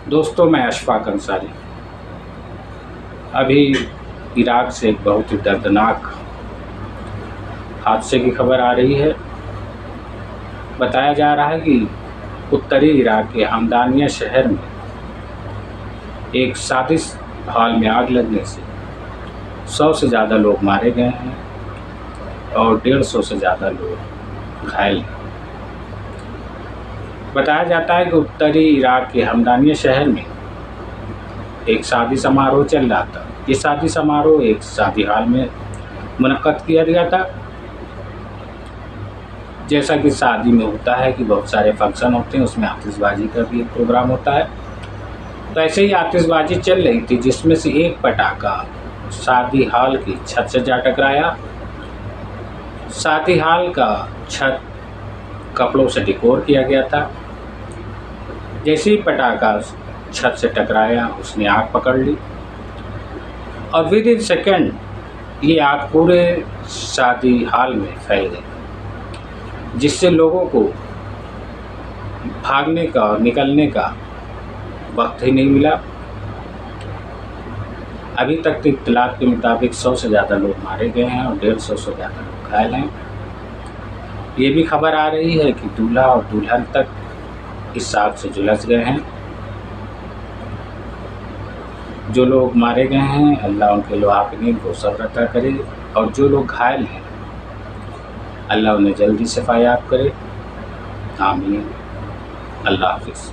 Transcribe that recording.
दोस्तों, मैं अशफाक अंसारी। अभी इराक से एक बहुत ही दर्दनाक हादसे की खबर आ रही है। बताया जा रहा है कि उत्तरी इराक के हमदानिया शहर में एक साजिश हॉल में आग लगने से 100 से ज़्यादा लोग मारे गए हैं और 150 से ज़्यादा लोग घायल हैं। बताया जाता है कि उत्तरी इराक के हमदानिया शहर में एक शादी समारोह चल रहा था। ये शादी समारोह एक शादी हॉल में मुनक्कद किया गया था। जैसा कि शादी में होता है कि बहुत सारे फंक्शन होते हैं, उसमें आतिशबाजी का भी एक प्रोग्राम होता है। तो ऐसे ही आतिशबाजी चल रही थी, जिसमें से एक पटाखा शादी हॉल की छत से जा टकराया। शादी हॉल का छत कपड़ों से डेकोर किया गया था। जैसे ही पटाखा छत से टकराया, उसने आग पकड़ ली और विद इन सेकेंड ये आग पूरे शादी हॉल में फैल गई, जिससे लोगों को भागने का और निकलने का वक्त ही नहीं मिला। अभी तक की इत्तलात के मुताबिक 100 से ज़्यादा लोग मारे गए हैं और 150 से ज़्यादा लोग घायल हैं। ये भी खबर आ रही है कि दूल्हा और दुल्हन तक इस आग से झुलस गए हैं। जो लोग मारे गए हैं, अल्लाह उनके लवाकिनीन को सब्र अता करे, और जो लोग घायल हैं, अल्लाह उन्हें जल्दी शिफा याब करे। आमीन। अल्लाह हाफिज़।